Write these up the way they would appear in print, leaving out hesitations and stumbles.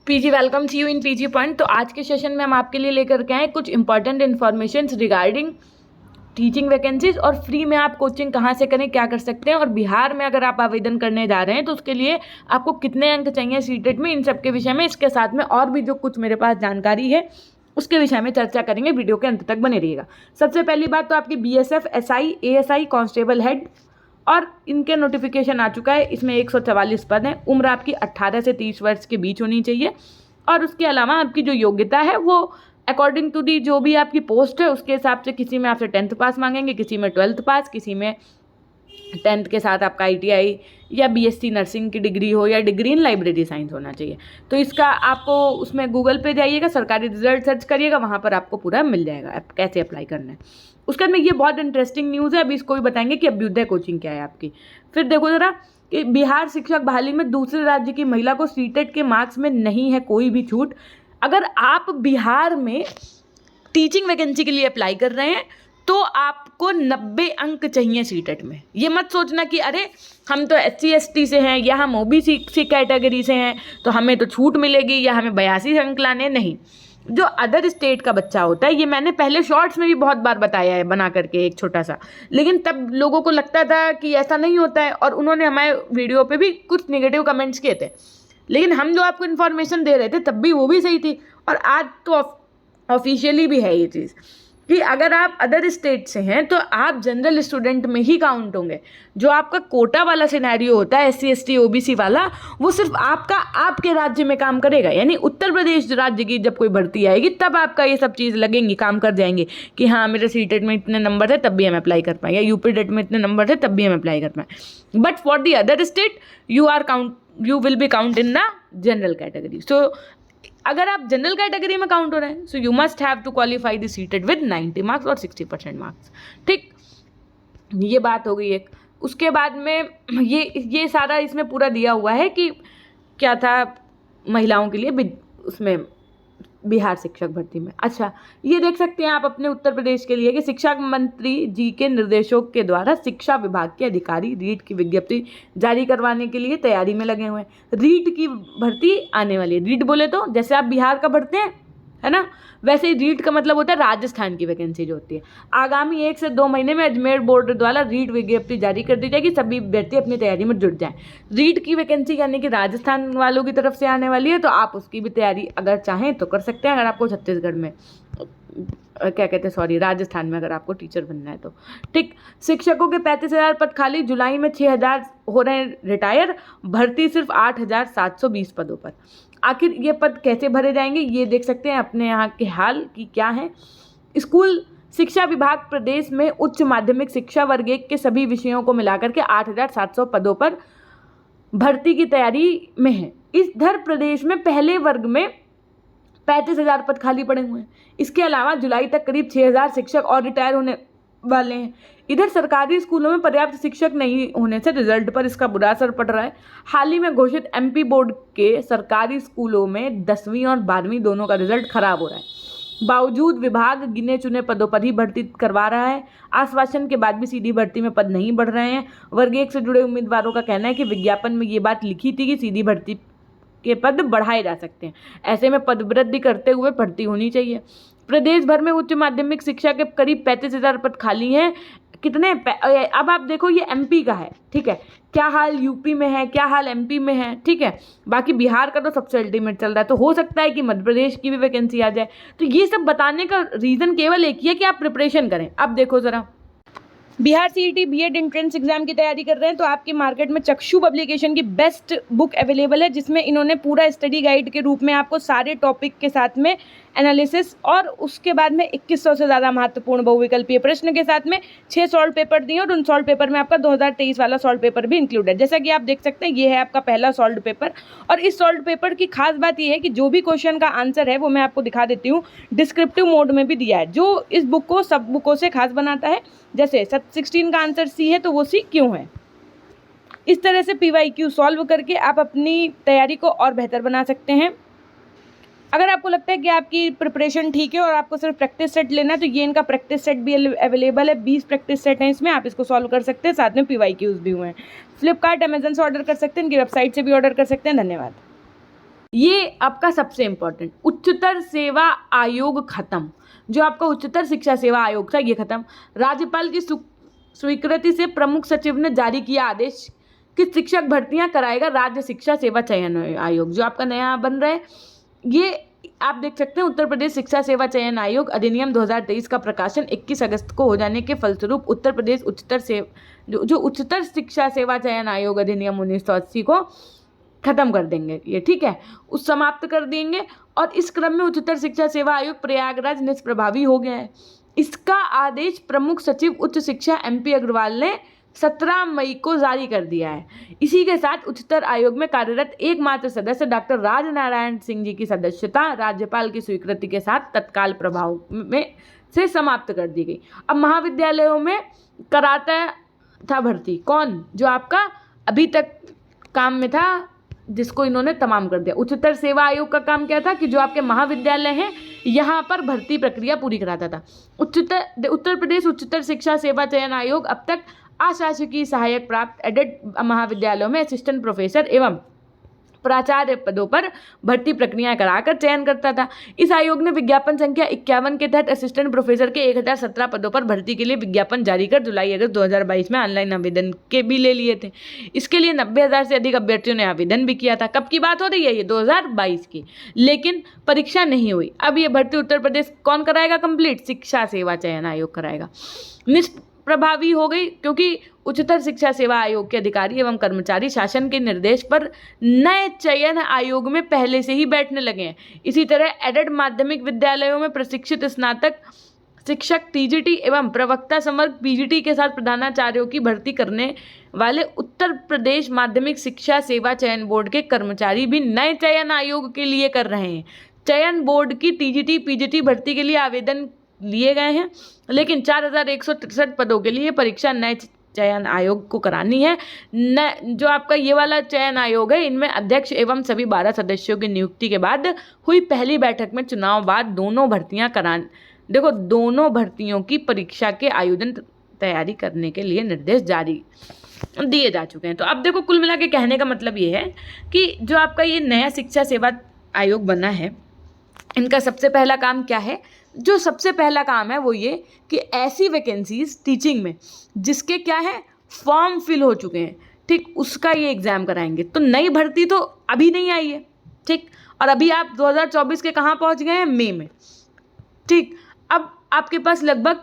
PG welcome to you in PG point. तो आज के सेशन में हम आपके लिए लेकर के आए कुछ important information regarding teaching vacancies और फ्री में आप कोचिंग कहाँ से करें, क्या कर सकते हैं, और बिहार में अगर आप आवेदन करने जा रहे हैं तो उसके लिए आपको कितने अंक चाहिए सीटेट में, इन सब के विषय में, इसके साथ में और भी जो कुछ मेरे पास जानकारी है उसके विषय में चर्चा करेंगे। वीडियो के अंत तक बने रहिएगा। सबसे पहली बात तो आपकी BSF, SI, ASI, constable head और इनके नोटिफिकेशन आ चुका है। इसमें 144 पद हैं। उम्र आपकी 18 से 30 वर्ष के बीच होनी चाहिए और उसके अलावा आपकी जो योग्यता है वो अकॉर्डिंग टू दी जो भी आपकी पोस्ट है उसके हिसाब से किसी में आपसे 10th पास मांगेंगे, किसी में 12th पास, किसी में 10th के साथ आपका आईटीआई या बीएससी नर्सिंग की डिग्री हो या डिग्री इन लाइब्रेरी साइंस होना चाहिए। तो इसका आपको उसमें गूगल पे जाइएगा, सरकारी रिजल्ट सर्च करिएगा, वहाँ पर आपको पूरा मिल जाएगा आप कैसे अप्लाई करना है। उसके बाद में ये बहुत इंटरेस्टिंग न्यूज़ है, अभी इसको भी बताएंगे कि अभ्युदय कोचिंग क्या है आपकी। फिर देखो ज़रा कि बिहार शिक्षक बहाली में दूसरे राज्य की महिला को सीटेट के मार्क्स में नहीं है कोई भी छूट। अगर आप बिहार में टीचिंग वैकेंसी के लिए अप्लाई कर रहे हैं तो आपको 90 अंक चाहिए सीटेट में। ये मत सोचना कि अरे हम तो SC ST से हैं या हम OBC कैटेगरी से हैं तो हमें तो छूट मिलेगी या हमें 82 अंक लाने, नहीं। जो अदर स्टेट का बच्चा होता है, ये मैंने पहले शॉर्ट्स में भी बहुत बार बताया है बना करके एक छोटा सा, लेकिन तब लोगों को लगता था कि ऐसा नहीं होता है और उन्होंने हमारे वीडियो पे भी कुछ नेगेटिव कमेंट्स किए थे, लेकिन हम जो आपको इन्फॉर्मेशन दे रहे थे तब भी वो भी सही थी और आज तो ऑफिशियली भी है ये चीज़ कि अगर आप अदर स्टेट से हैं तो आप जनरल स्टूडेंट में ही काउंट होंगे। जो आपका कोटा वाला सिनेरियो होता है SC ST OBC वाला, वो सिर्फ आपके राज्य में काम करेगा। यानी उत्तर प्रदेश राज्य की जब कोई भर्ती आएगी तब आपका ये सब चीज़ लगेंगी, काम कर जाएंगे कि हाँ मेरे सीटेट में इतने नंबर थे तब भी हम अप्लाई कर पाए, या यूपी डेट में इतने नंबर थे तब भी हम अप्लाई कर पाए। But for the other state you will be count in the general category. So अगर आप जनरल कैटेगरी में काउंट हो रहे हैं so you must have to qualify the CTET with 90 marks और 60% मार्क्स। ठीक, ये बात हो गई एक। उसके बाद में ये सारा इसमें पूरा दिया हुआ है कि क्या था महिलाओं के लिए उसमें बिहार शिक्षक भर्ती में। अच्छा, ये देख सकते हैं आप अपने उत्तर प्रदेश के लिए कि शिक्षा मंत्री जी के निर्देशों के द्वारा शिक्षा विभाग के अधिकारी रीट की विज्ञप्ति जारी करवाने के लिए तैयारी में लगे हुए हैं। रीट की भर्ती आने वाली है। रीट बोले तो जैसे आप बिहार का भरते हैं, है ना, वैसे ही रीट का मतलब होता है राजस्थान की वैकेंसी जो होती है। आगामी 1 से 2 महीने में अजमेर बोर्ड द्वारा रीट विज्ञप्ति जारी कर दी जाएगी, सभी अभ्यर्थी अपनी तैयारी में जुट जाएं। रीट की वैकेंसी यानी कि राजस्थान वालों की तरफ से आने वाली है, तो आप उसकी भी तैयारी अगर चाहें तो कर सकते हैं। अगर आपको छत्तीसगढ़ में राजस्थान में अगर आपको टीचर बनना है तो ठीक। शिक्षकों के 35,000 पद खाली, जुलाई में 6,000 हो रहे हैं रिटायर, भर्ती सिर्फ 8,720 पदों पर। आखिर ये पद कैसे भरे जाएंगे ये देख सकते हैं अपने यहाँ के हाल की क्या है। स्कूल शिक्षा विभाग प्रदेश में उच्च माध्यमिक शिक्षा वर्ग 1 के सभी विषयों को मिलाकर के 8,700 पदों पर भर्ती की तैयारी में है। इधर प्रदेश में पहले वर्ग में 35,000 पद खाली पड़े हुए हैं। इसके अलावा जुलाई तक करीब 6,000 शिक्षक और रिटायर होने वाले हैं। इधर सरकारी स्कूलों में पर्याप्त शिक्षक नहीं होने से रिजल्ट पर इसका बुरा असर पड़ रहा है। हाल ही में घोषित MP बोर्ड के सरकारी स्कूलों में 10वीं और 12वीं दोनों का रिजल्ट खराब हो रहा है। बावजूद विभाग गिने चुने पदों पर ही भर्ती करवा रहा है। आश्वासन के बाद भी सीधी भर्ती में पद नहीं बढ़ रहे हैं। वर्ग 1 से जुड़े उम्मीदवारों का कहना है कि विज्ञापन में ये बात लिखी थी कि सीधी भर्ती के पद बढ़ाए जा सकते हैं, ऐसे में पद वृद्धि करते हुए भर्ती होनी चाहिए। प्रदेश भर में उच्च माध्यमिक शिक्षा के करीब 35,000 पद खाली हैं। कितने अब आप देखो ये MP का है, ठीक है, क्या हाल यूपी में है, क्या हाल MP में है, ठीक है। बाकी बिहार का तो सबसे अल्टीमेट चल रहा है, तो हो सकता है कि मध्य प्रदेश की भी वैकेंसी आ जाए। तो ये सब बताने का रीज़न केवल एक ही है कि आप प्रिपरेशन करें। अब देखो ज़रा, Bihar CET BEd entrance exam की तैयारी कर रहे हैं तो आपकी मार्केट में चक्षु पब्लिकेशन की बेस्ट बुक अवेलेबल है, जिसमें इन्होंने पूरा स्टडी गाइड के रूप में आपको सारे टॉपिक के साथ में एनालिसिस और उसके बाद में 2100 से ज़्यादा महत्वपूर्ण बहुविकल्पीय प्रश्न के साथ में 6 सॉल्व पेपर दिए और उन सॉल्व पेपर में आपका 2023 वाला सॉल्व पेपर भी इंक्लूड है। जैसा कि आप देख सकते हैं ये है आपका पहला सॉल्व पेपर और इस सॉल्व पेपर की खास बात ये है कि जो भी क्वेश्चन का आंसर है वो मैं आपको दिखा देती हूँ, डिस्क्रिप्टिव मोड में भी दिया है, जो इस बुक को सब बुकों से खास बनाता है। जैसे 16 का आंसर C है तो वो C क्यों है। इस तरह से PYQ सॉल्व करके आप अपनी तैयारी को और बेहतर बना सकते हैं। अगर आपको लगता है कि आपकी प्रिपरेशन ठीक है और आपको सिर्फ प्रैक्टिस सेट लेना है तो ये इनका प्रैक्टिस सेट भी अवेलेबल है। 20 प्रैक्टिस सेट हैं इसमें, आप इसको सॉल्व कर सकते हैं, साथ में PYQs भी हुए हैं। फ्लिपकार्ट, अमेजन से ऑर्डर कर सकते हैं, इनकी वेबसाइट से भी ऑर्डर कर सकते हैं। धन्यवाद। ये आपका सबसे इम्पोर्टेंट, उच्चतर सेवा आयोग खत्म। जो आपका उच्चतर शिक्षा सेवा आयोग था ये खत्म। राज्यपाल की स्वीकृति से प्रमुख सचिव ने जारी किया आदेश कि शिक्षक भर्तियां कराएगा राज्य शिक्षा सेवा चयन आयोग। जो आपका नया बन रहा है ये आप देख सकते हैं, उत्तर प्रदेश शिक्षा सेवा चयन आयोग अधिनियम 2023 का प्रकाशन 21 अगस्त को हो जाने के फलस्वरूप उत्तर प्रदेश उच्चतर शिक्षा सेवा चयन आयोग अधिनियम 1980 को खत्म कर देंगे ये, ठीक है, उस समाप्त कर देंगे। और इस क्रम में उच्चतर शिक्षा सेवा आयोग प्रयागराज निष्प्रभावी हो गया है। इसका आदेश प्रमुख सचिव उच्च शिक्षा MP अग्रवाल ने 17 मई को जारी कर दिया है। इसी के साथ उच्चतर आयोग में कार्यरत एकमात्र सदस्य डॉक्टर राजनारायण सिंह जी की सदस्यता राज्यपाल की स्वीकृति के साथ तत्काल प्रभाव में से समाप्त कर दी गई। अब महाविद्यालयों में कराता था भर्ती कौन, जो आपका अभी तक काम में था, जिसको इन्होंने तमाम कर दिया। उच्चतर सेवा आयोग का काम क्या था कि जो आपके महाविद्यालय हैं यहाँ पर भर्ती प्रक्रिया पूरी कराता था। उत्तर प्रदेश उच्चतर शिक्षा सेवा चयन आयोग अब तक अशासकीय सहायक प्राप्त एडेड महाविद्यालयों में असिस्टेंट प्रोफेसर एवं प्राचार्य पदों पर भर्ती प्रक्रिया कराकर चयन करता था। इस आयोग ने विज्ञापन संख्या 51 के तहत असिस्टेंट प्रोफेसर के 1017 पदों पर भर्ती के लिए विज्ञापन जारी कर जुलाई अगस्त 2022 में ऑनलाइन आवेदन के भी ले लिए थे। इसके लिए 90,000 से अधिक अभ्यर्थियों ने आवेदन भी किया था। कब की बात हो रही है ये, 2022 की, लेकिन परीक्षा नहीं हुई। अब ये भर्ती उत्तर प्रदेश कौन कराएगा कंप्लीट, शिक्षा सेवा चयन आयोग कराएगा। प्रभावी हो गई क्योंकि उच्चतर शिक्षा सेवा आयोग के अधिकारी एवं कर्मचारी शासन के निर्देश पर नए चयन आयोग में पहले से ही बैठने लगे हैं। इसी तरह एडेड माध्यमिक विद्यालयों में प्रशिक्षित स्नातक शिक्षक TGT एवं प्रवक्ता समग्र PGT के साथ प्रधानाचार्यों की भर्ती करने वाले उत्तर प्रदेश माध्यमिक शिक्षा सेवा चयन बोर्ड के कर्मचारी भी नए चयन आयोग के लिए कर रहे हैं। चयन बोर्ड की TGT PGT भर्ती के लिए आवेदन लिए गए हैं, लेकिन 4163 पदों के लिए परीक्षा नए चयन आयोग को करानी है। जो आपका ये वाला चयन आयोग है, इनमें अध्यक्ष एवं सभी 12 सदस्यों की नियुक्ति के बाद हुई पहली बैठक में चुनाव बाद दोनों भर्तियों की परीक्षा के आयोजन तैयारी करने के लिए निर्देश जारी दिए जा चुके हैं। तो अब देखो, कुल मिला के कहने का मतलब ये है कि जो आपका ये नया शिक्षा सेवा आयोग बना है, इनका सबसे पहला काम क्या है, जो सबसे पहला काम है वो ये कि ऐसी वैकेंसीज टीचिंग में जिसके क्या है फॉर्म फिल हो चुके हैं, ठीक, उसका ये एग्ज़ाम कराएंगे। तो नई भर्ती तो अभी नहीं आई है, ठीक, और अभी आप 2024 के कहाँ पहुँच गए हैं, मई में, ठीक। अब आपके पास लगभग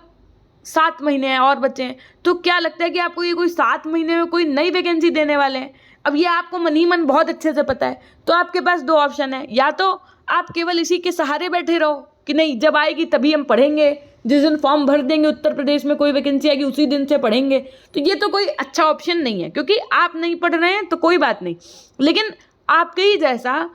7 महीने हैं और बचे हैं। तो क्या लगता है कि आपको ये कोई 7 महीने में कोई नई वैकेंसी देने वाले हैं? अब ये आपको मन ही मन बहुत अच्छे से पता है। तो आपके पास 2 ऑप्शन है, या तो आप केवल इसी के सहारे बैठे रहो कि नहीं जब आएगी तभी हम पढ़ेंगे, जिस दिन फॉर्म भर देंगे उत्तर प्रदेश में कोई वैकेंसी आएगी उसी दिन से पढ़ेंगे। तो ये तो कोई अच्छा ऑप्शन नहीं है, क्योंकि आप नहीं पढ़ रहे हैं तो कोई बात नहीं, लेकिन आपके ही जैसा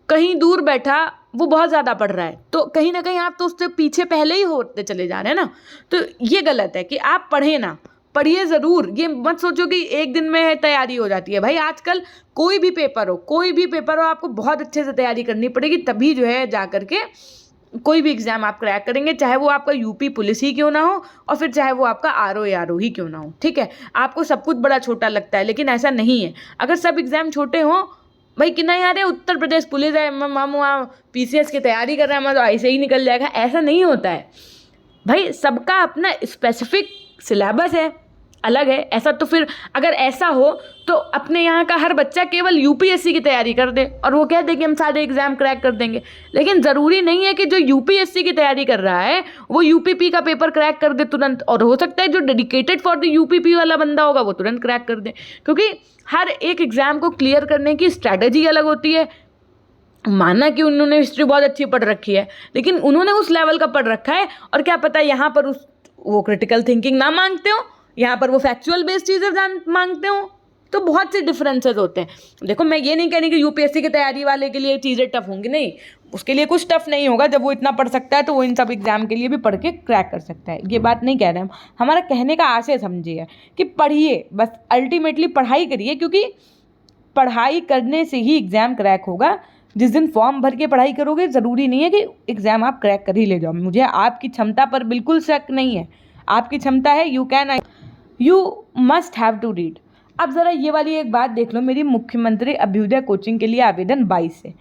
कहीं दूर बैठा वो बहुत ज़्यादा पढ़ रहा है, तो कहीं ना कहीं आप तो उससे पीछे पहले ही होते चले जा रहे हैं ना। तो ये गलत है कि आप पढ़े ना, पढ़िए ज़रूर। ये मत सोचो कि एक दिन में तैयारी हो जाती है। भाई आजकल कोई भी पेपर हो आपको बहुत अच्छे से तैयारी करनी पड़ेगी, तभी जो है जा कर के कोई भी एग्ज़ाम आप क्रैक करेंगे, चाहे वो आपका यूपी पुलिस ही क्यों ना हो और फिर चाहे वो आपका RO ही क्यों ना हो, ठीक है। आपको सब कुछ बड़ा छोटा लगता है, लेकिन ऐसा नहीं है। अगर सब एग्ज़ाम छोटे हों, भाई कि नहीं यार उत्तर प्रदेश पुलिस है, हम वहाँ PCS की तैयारी कर रहे हैं, हमारा तो ऐसे ही निकल जाएगा, ऐसा नहीं होता है भाई। सबका अपना स्पेसिफिक सिलेबस है, अलग है। ऐसा तो फिर अगर ऐसा हो तो अपने यहाँ का हर बच्चा केवल UPSC की तैयारी कर दे और वो कह दे कि हम सारे एग्ज़ाम क्रैक कर देंगे, लेकिन ज़रूरी नहीं है कि जो UPSC की तैयारी कर रहा है वो UPP का पेपर क्रैक कर दे तुरंत, और हो सकता है जो डेडिकेटेड फॉर द UPP वाला बंदा होगा वो तुरंत क्रैक कर दे, क्योंकि हर एक एग्ज़ाम को क्लियर करने की स्ट्रैटेजी अलग होती है। माना कि उन्होंने हिस्ट्री बहुत अच्छी पढ़ रखी है, लेकिन उन्होंने उस लेवल का पढ़ रखा है, और क्या पता यहाँ पर वो क्रिटिकल थिंकिंग ना मांगते हो, यहाँ पर वो फैक्चुअल बेस्ड चीज़ें मांगते हो। तो बहुत से डिफरेंसेस होते हैं। देखो, मैं ये नहीं कह रही कि UPSC की तैयारी वाले के लिए चीज़ें टफ होंगी, नहीं, उसके लिए कुछ टफ नहीं होगा। जब वो इतना पढ़ सकता है तो वो इन सब एग्ज़ाम के लिए भी पढ़ के क्रैक कर सकता है। ये बात नहीं कह रहे हम, हमारा कहने का आशय समझिए कि पढ़िए, बस अल्टीमेटली पढ़ाई करिए, क्योंकि पढ़ाई करने से ही एग्ज़ाम क्रैक होगा। जिस दिन फॉर्म भर के पढ़ाई करोगे, ज़रूरी नहीं है कि एग्ज़ाम आप क्रैक कर ही ले जाओ। मुझे आपकी क्षमता पर बिल्कुल शक नहीं है, आपकी क्षमता है, you must have to read. अब ज़रा ये वाली एक बात देख लो, मेरी मुख्यमंत्री अभ्युदय कोचिंग के लिए आवेदन 22 से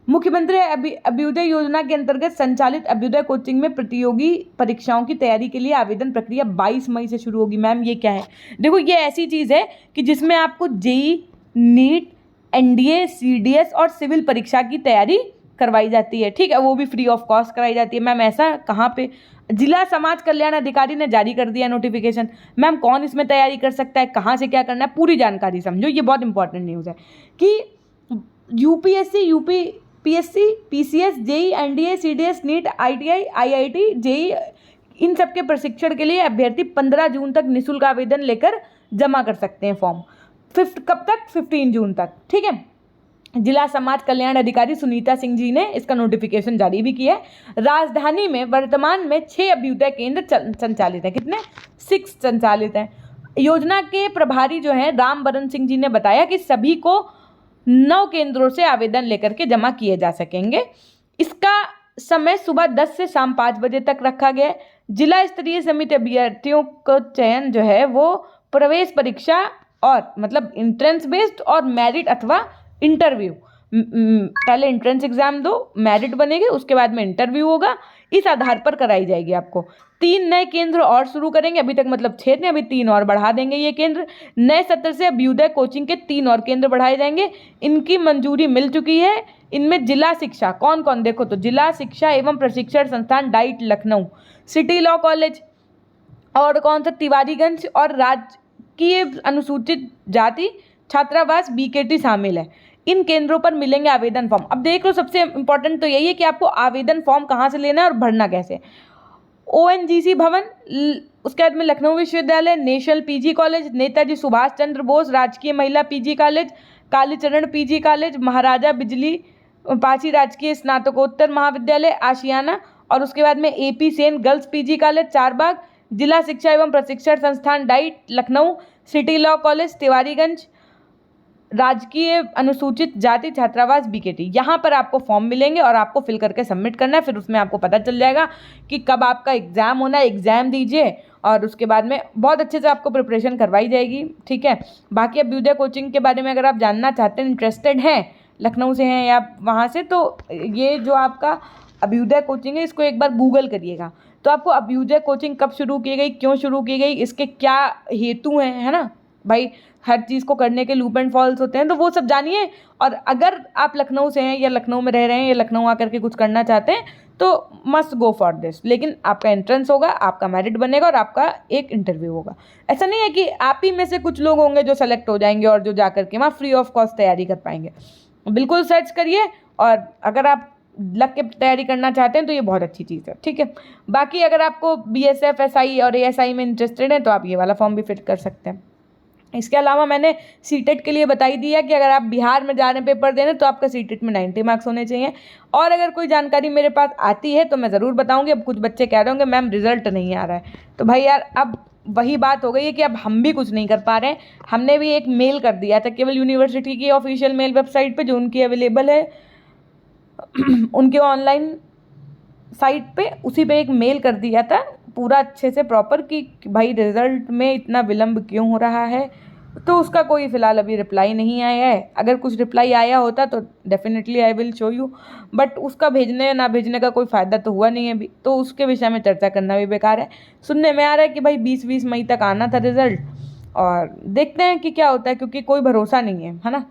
मुख्यमंत्री अभ्युदय योजना के अंतर्गत संचालित अभ्युदय कोचिंग में प्रतियोगी परीक्षाओं की तैयारी के लिए आवेदन प्रक्रिया 22 मई से शुरू होगी। मैम ये क्या है? देखो ये ऐसी चीज़ है कि जिसमें आपको जेई, नीट, एनडीए, सीडीएस और सिविल परीक्षा की तैयारी करवाई जाती है। ठीक है, वो भी फ्री ऑफ कॉस्ट कराई जाती है। मैम ऐसा कहाँ पे? जिला समाज कल्याण अधिकारी ने जारी कर दिया नोटिफिकेशन। मैम कौन इसमें तैयारी कर सकता है, कहाँ से क्या करना है, पूरी जानकारी समझो। ये बहुत इंपॉर्टेंट न्यूज़ है कि UPSC, UPSC, PCS, JE, NDA, CDS, NEET, ITI, IIT, JE, इन सब के प्रशिक्षण के लिए अभ्यर्थी 15 जून तक निःशुल्क आवेदन लेकर जमा कर सकते हैं फॉर्म। कब तक? 15 जून तक। ठीक है, जिला समाज कल्याण अधिकारी सुनीता सिंह जी ने इसका नोटिफिकेशन जारी भी किया है। राजधानी में वर्तमान में 6 अभ्युदय केंद्र संचालित हैं। कितने? 6 संचालित हैं। योजना के प्रभारी जो हैं राम बरन सिंह जी ने बताया कि सभी को 9 केंद्रों से आवेदन लेकर के जमा किए जा सकेंगे। इसका समय सुबह 10 से शाम 5 बजे तक रखा गया है। जिला स्तरीय समिति अभ्यर्थियों का चयन जो है वो प्रवेश परीक्षा और मतलब एंट्रेंस बेस्ड और मेरिट अथवा इंटरव्यू, पहले एंट्रेंस एग्जाम दो, मेरिट बनेगी, उसके बाद में इंटरव्यू होगा, इस आधार पर कराई जाएगी। आपको 3 नए केंद्र और शुरू करेंगे। अभी तक मतलब 6 थे, अभी 3 और बढ़ा देंगे ये केंद्र। नए सत्र से अभ्युदय कोचिंग के 3 और केंद्र बढ़ाए जाएंगे। इनकी मंजूरी मिल चुकी है। इनमें जिला शिक्षा कौन कौन? देखो तो जिला शिक्षा एवं प्रशिक्षण संस्थान diet Lucknow, city law college और कौन सा तिवारीगंज और राजकीय अनुसूचित जाति छात्रावास बीकेटी शामिल है। इन केंद्रों पर मिलेंगे आवेदन फॉर्म। अब देख लो, सबसे इंपॉर्टेंट तो यही है कि आपको आवेदन फॉर्म कहाँ से लेना है और भरना कैसे। ओएनजीसी भवन, उसके बाद में लखनऊ विश्वविद्यालय, national PG college, Netaji Subhash Chandra Bose राजकीय महिला PG college, Kalicharan PG college, Maharaja Bijli Pasi राजकीय स्नातकोत्तर महाविद्यालय आशियाना, और उसके बाद में AP Sen girls PG college Charbagh, जिला शिक्षा एवं प्रशिक्षण संस्थान diet Lucknow, city law college Tiwariganj, राजकीय अनुसूचित जाति छात्रावास बीकेटी। यहाँ पर आपको फॉर्म मिलेंगे और आपको फिल करके सबमिट करना है। फिर उसमें आपको पता चल जाएगा कि कब आपका एग्ज़ाम होना है। एग्ज़ाम दीजिए और उसके बाद में बहुत अच्छे से आपको प्रिपरेशन करवाई जाएगी। ठीक है, बाकी अभ्युदय कोचिंग के बारे में अगर आप जानना चाहते हैं, इंटरेस्टेड हैं, लखनऊ से हैं या वहाँ से, तो ये जो आपका अभ्युदय कोचिंग है इसको एक बार गूगल करिएगा, तो आपको अभ्युदय कोचिंग कब शुरू की गई, क्यों शुरू की गई, इसके क्या हेतु हैं, है ना भाई। हर चीज़ को करने के लूप एंड फॉल्स होते हैं, तो वो सब जानिए। और अगर आप लखनऊ से हैं या लखनऊ में रह रहे हैं या लखनऊ आकर के कुछ करना चाहते हैं तो मस्ट गो फॉर दिस। लेकिन आपका एंट्रेंस होगा, आपका मेरिट बनेगा और आपका एक इंटरव्यू होगा। ऐसा नहीं है कि आप ही में से कुछ लोग होंगे जो सेलेक्ट हो जाएंगे और जो जा करके वहाँ फ्री ऑफ कॉस्ट तैयारी कर पाएंगे। बिल्कुल सर्च करिए, और अगर आप लग के तैयारी करना चाहते हैं तो ये बहुत अच्छी चीज़ है। ठीक है, बाकी अगर आपको बीएसएफ, एसआई और एएसआई में इंटरेस्टेड है तो आप ये वाला फॉर्म भी फिल कर सकते हैं। इसके अलावा मैंने सीटेट के लिए बताई दिया कि अगर आप बिहार में जा रहे हैं पेपर देने तो आपका सीटेट में 90 मार्क्स होने चाहिए। और अगर कोई जानकारी मेरे पास आती है तो मैं ज़रूर बताऊंगी। अब कुछ बच्चे कह रहे होंगे मैम रिजल्ट नहीं आ रहा है, तो भाई यार अब वही बात हो गई है कि अब हम भी कुछ नहीं कर पा रहे हैं। हमने भी एक मेल कर दिया था केवल यूनिवर्सिटी की ऑफिशियल मेल वेबसाइट पर, जो उनकी अवेलेबल है उनके ऑनलाइन साइट पे, उसी पे एक मेल कर दिया था पूरा अच्छे से प्रॉपर कि भाई रिज़ल्ट में इतना विलम्ब क्यों हो रहा है। तो उसका कोई फ़िलहाल अभी रिप्लाई नहीं आया है। अगर कुछ रिप्लाई आया होता तो definitely I will show you, but उसका भेजने या ना भेजने का कोई फ़ायदा तो हुआ नहीं है अभी, तो उसके विषय में चर्चा करना भी बेकार है। सुनने में आ रहा है कि भाई 20 मई तक आना था रिज़ल्ट, और देखते हैं कि क्या होता है, क्योंकि कोई भरोसा नहीं है ना।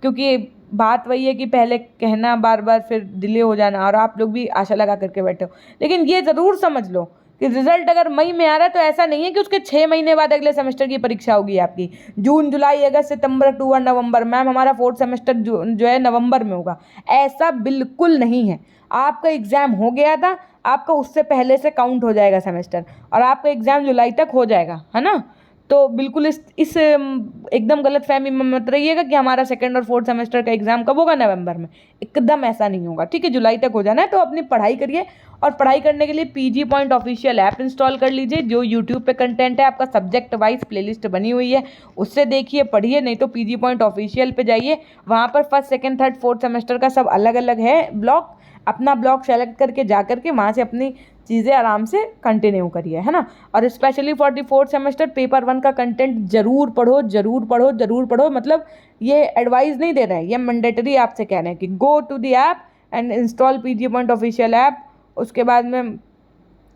क्योंकि बात वही है कि पहले कहना बार बार फिर डिले हो जाना, और आप लोग भी आशा लगा करके बैठे हो। लेकिन ये ज़रूर समझ लो कि रिजल्ट अगर मई में आ रहा है तो ऐसा नहीं है कि उसके 6 महीने बाद अगले सेमेस्टर की परीक्षा होगी आपकी। जून, जुलाई, अगस्त, सितंबर, अक्टूबर, नवंबर। मैम हमारा 4th सेमेस्टर जो है नवंबर में होगा, ऐसा बिल्कुल नहीं है। आपका एग्ज़ाम हो गया था, आपका उससे पहले से काउंट हो जाएगा सेमेस्टर, और आपका एग्ज़ाम जुलाई तक हो जाएगा, है ना। तो बिल्कुल इस एकदम गलत फहमी में मत रहिएगा कि हमारा 2nd और 4th सेमेस्टर का एग्ज़ाम कब होगा, नवंबर में। एकदम ऐसा नहीं होगा। ठीक है, जुलाई तक हो जाना है। तो अपनी पढ़ाई करिए, और पढ़ाई करने के लिए PG point official app install कर लीजिए। जो यूट्यूब पे कंटेंट है आपका सब्जेक्ट वाइज प्लेलिस्ट बनी हुई है, उससे देखिए पढ़िए। नहीं तो पीजी पॉइंट ऑफिशियल पे जाइए, वहाँ पर 1st, 2nd, 3rd, 4th semester का सब अलग अलग है ब्लॉक। अपना ब्लॉक सेलेक्ट करके जा करके वहाँ से अपनी चीज़ें आराम से कंटिन्यू करिए, है ना। और specially for the 4th semester paper 1 का कंटेंट जरूर पढ़ो, जरूर पढ़ो। मतलब ये एडवाइस नहीं दे रहे हैं, ये मैंडेटरी आपसे कह रहे हैं कि go to the app and install PG point official app. उसके बाद में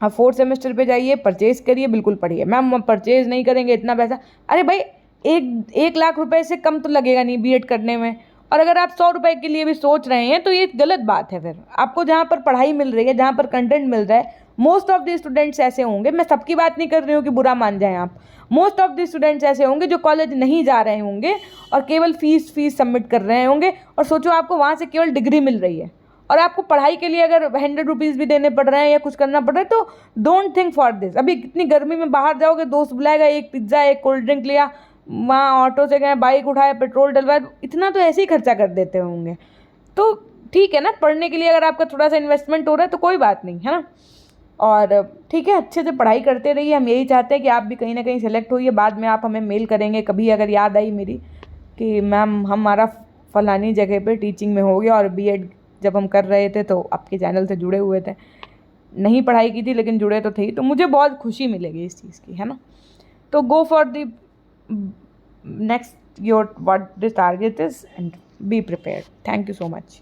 आप 4th सेमेस्टर पे जाइए, परचेज़ करिए, बिल्कुल पढ़िए। मैम परचेज़ नहीं करेंगे इतना पैसा, अरे भाई 1 लाख रुपए से कम तो लगेगा नहीं बीएड करने में। और अगर आप 100 रुपए के लिए भी सोच रहे हैं तो ये गलत बात है। फिर आपको जहाँ पर पढ़ाई मिल रही है, जहाँ पर कंटेंट मिल रहा है, मोस्ट ऑफ द स्टूडेंट्स ऐसे होंगे, मैं सबकी बात नहीं कर रही हूँ कि बुरा मान जाएं आप, मोस्ट ऑफ द स्टूडेंट्स ऐसे होंगे जो कॉलेज नहीं जा रहे होंगे और केवल फीस सबमिट कर रहे होंगे। और सोचो आपको वहाँ से केवल डिग्री मिल रही है और आपको पढ़ाई के लिए अगर 100 रुपीज़ भी देने पड़ रहे हैं या कुछ करना पड़ रहा है तो डोंट थिंक फॉर दिस। अभी इतनी गर्मी में बाहर जाओगे, दोस्त बुलाएगा, एक पिज्ज़ा एक कोल्ड ड्रिंक लिया, वहाँ ऑटो से गए, बाइक उठाए, पेट्रोल डलवाए, इतना तो ऐसे ही खर्चा कर देते होंगे। तो ठीक है ना, पढ़ने के लिए अगर आपका थोड़ा सा इन्वेस्टमेंट हो रहा है तो कोई बात नहीं है ना। और ठीक है, अच्छे से पढ़ाई करते रहिए। हम यही चाहते हैं कि आप भी कहीं ना कहीं सेलेक्ट होइए। बाद में आप हमें मेल करेंगे कभी अगर याद आई मेरी कि मैम हमारा फलानी जगह पे टीचिंग में हो गया और बीएड जब हम कर रहे थे तो आपके चैनल से जुड़े हुए थे, नहीं पढ़ाई की थी लेकिन जुड़े तो थे, तो मुझे बहुत खुशी मिलेगी इस चीज़ की, है ना। तो go for the next your what the target is and be prepared. Thank you so much.